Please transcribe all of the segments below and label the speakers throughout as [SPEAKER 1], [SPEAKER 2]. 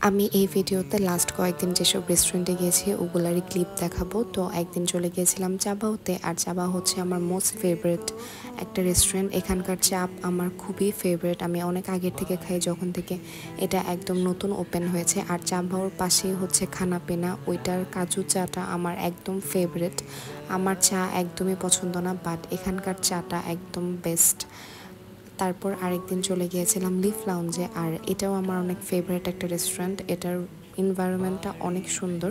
[SPEAKER 1] আমি এই ভিডিওতে লাস্ট কয়েকদিন যেসব রেস্টুরেন্টে গিয়েছি ওগুলারই ক্লিপ দেখাবো। তো একদিন চলে গিয়েছিলাম চাবাওতে, আর চাবা হচ্ছে আমার মোস্ট ফেভারিট একটা রেস্টুরেন্ট। এখানকার চাপ আমার খুবই ফেভারিট, আমি অনেক আগের থেকে খাই, যখন থেকে এটা একদম নতুন ওপেন হয়েছে। আর চাবাওর পাশেই হচ্ছে খানাপিনা, ওইটার কাজু চাটা আমার একদম ফেভারিট। আমার চা একদমই পছন্দ না, বাট এখানকার চাটা একদম বেস্ট। তারপর আরেকদিন চলে গিয়েছিলাম লিফ লাউঞ্জে, আর এটাও আমার অনেক ফেভারিট একটা রেস্টুরেন্ট। এটার এনভায়রনমেন্টটা অনেক সুন্দর,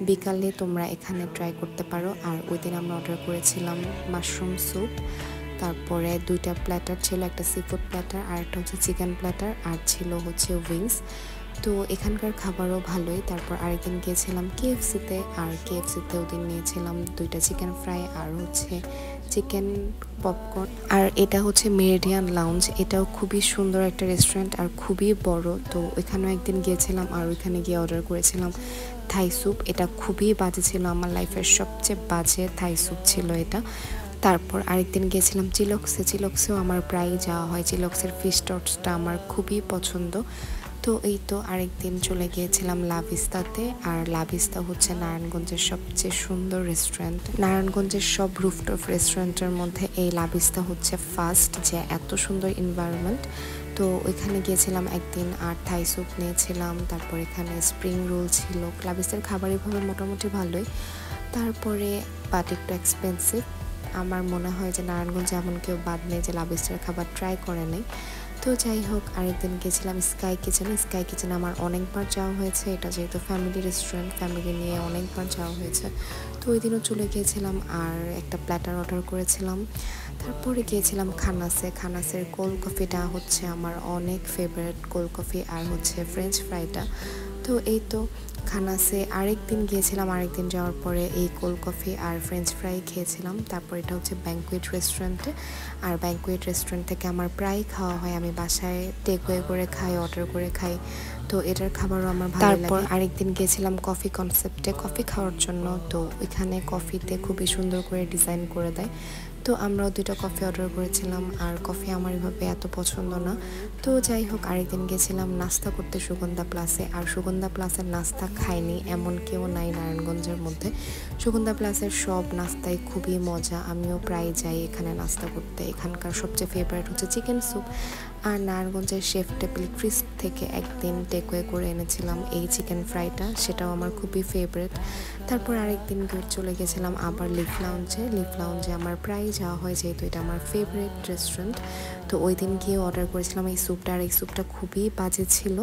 [SPEAKER 1] বিকালে তোমরা এখানে ট্রাই করতে পারো। আর ওই দিন আমরা অর্ডার করেছিলাম মাশরুম স্যুপ, তারপরে 2টা প্ল্যাটার ছিল, একটা সি ফুড প্ল্যাটার আর একটা হচ্ছে চিকেন প্ল্যাটার, আর ছিল হচ্ছে উইংস। তো এখানকার খাবারও ভালোই। তারপর আরেকদিন গিয়েছিলাম কেএফসিতে, আর কেএফসিতে ওদিন নিয়েছিলাম 2টা চিকেন ফ্রাই আর হচ্ছে চিকেন পপকর্ন। আর এটা হচ্ছে মেরিডিয়ান লাউঞ্জ, এটাও খুবই সুন্দর একটা রেস্টুরেন্ট আর খুবই বড়। তো ওইখানেও একদিন গিয়েছিলাম, আর ওইখানে গিয়ে অর্ডার করেছিলাম থাই স্যুপ। এটা খুবই বাজে ছিল, আমার লাইফের সবচেয়ে বাজে থাই স্যুপ ছিল এটা। তারপর আরেকদিন গিয়েছিলাম চিলক্সেও আমার প্রায় যাওয়া হয়, চিলক্সের ফিশ টস্টটা আমার খুবই পছন্দ। তো এই তো আরেকদিন চলে গিয়েছিলাম লাভিস্তাতে, আর লাভিস্তা হচ্ছে নারায়ণগঞ্জের সবচেয়ে সুন্দর রেস্টুরেন্ট। নারায়ণগঞ্জের সব রুফটপ রেস্টুরেন্টের মধ্যে এই লাভিস্তা হচ্ছে ফার্স্ট, যে এত সুন্দর এনভায়রনমেন্ট। তো ওইখানে গিয়েছিলাম একদিন, আর থাই স্যুপ নিয়েছিলাম। তারপর এখানে স্প্রিং রোল ছিল। লাভিস্তার খাবার এভাবে মোটামুটি ভালোই, তারপরে বাট একটু এক্সপেন্সিভ। আমার মনে হয় যে নারায়ণগঞ্জে এমন কেউ বাদ নেই যে লাভিস্টার খাবার ট্রাই করে নেই। তো যাই হোক, আরেকদিন গেছিলাম স্কাই কিচেনে আমার অনেকবার যাওয়া হয়েছে, এটা যেহেতু ফ্যামিলি রেস্টুরেন্ট, ফ্যামিলি নিয়ে অনেকবার যাওয়া হয়েছে। তো ওই দিনও চলে গিয়েছিলাম আর একটা প্ল্যাটার অর্ডার করেছিলাম। তারপরে গিয়েছিলাম খানাসের কোল্ড কফিটা হচ্ছে আমার অনেক ফেভারিট, কোল্ড কফি আর হচ্ছে ফ্রেঞ্চ ফ্রাইটা। তো এই তো খানাসে আরেকদিন গিয়েছিলাম, আরেকদিন যাওয়ার পরে এই কোল্ড কফি আর ফ্রেঞ্চ ফ্রাই খেয়েছিলাম। তারপর এটা হচ্ছে ব্যাঙ্কুয়েট রেস্টুরেন্টে, আর ব্যাঙ্কুয়েট রেস্টুরেন্ট থেকে আমার প্রায় খাওয়া হয়, আমি বাসায় টেকওয়ে করে খাই, অর্ডার করে খাই। তো এটার খাবারও আমার ভালো লাগে। তারপর আরেকদিন গিয়েছিলাম কফি কনসেপ্টে কফি খাওয়ার জন্য। তো ওইখানে কফিতে খুবই সুন্দর করে ডিজাইন করে দেয়। তো আমরাও 2টা কফি অর্ডার করেছিলাম, আর কফি আমার এভাবে এত পছন্দ না। তো যাই হোক, আরেকদিন গেছিলাম নাস্তা করতে সুগন্ধা প্লাসে, আর সুগন্ধা প্লাসের নাস্তা খাইনি এমন কেউ নাই নারায়ণগঞ্জের মধ্যে। সুগন্ধা প্লাসের সব নাস্তাই খুবই মজা, আমিও প্রায় যাই এখানে নাস্তা করতে। এখানকার সবচেয়ে ফেভারিট হচ্ছে চিকেন স্যুপ। আর নারায়ণগঞ্জের শেফ টেবিল ক্রিস্প থেকে একদিন টেকওয়ে করে এনেছিলাম এই চিকেন ফ্রাইটা, সেটাও আমার খুবই ফেভারিট। তারপর আরেকদিন চলে গেছিলাম আবার লিফ লাউঞ্জে আমার প্রায় যাওয়া হয়, যেহেতু এটা আমার ফেভারিট রেস্টুরেন্ট। তো ওই দিন গিয়ে অর্ডার করেছিলাম এই স্যুপটা, আর এই স্যুপটা খুবই বাজে ছিল।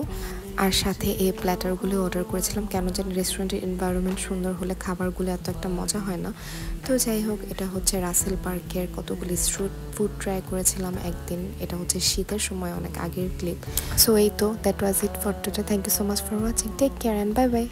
[SPEAKER 1] আর সাথে এই প্ল্যাটারগুলো অর্ডার করেছিলাম, কেন জানি রেস্টুরেন্টের এনভায়রনমেন্ট সুন্দর হলে খাবারগুলো এত একটা মজা হয় না। তো যাই হোক, এটা হচ্ছে রাসেল পার্কের কতগুলি স্ট্রিট ফুড ট্রাই করেছিলাম একদিন, এটা হচ্ছে শীতের সময় অনেক আগের ক্লিপ। সো এই তো that was it for today, thank you so much for watching, take care and bye by.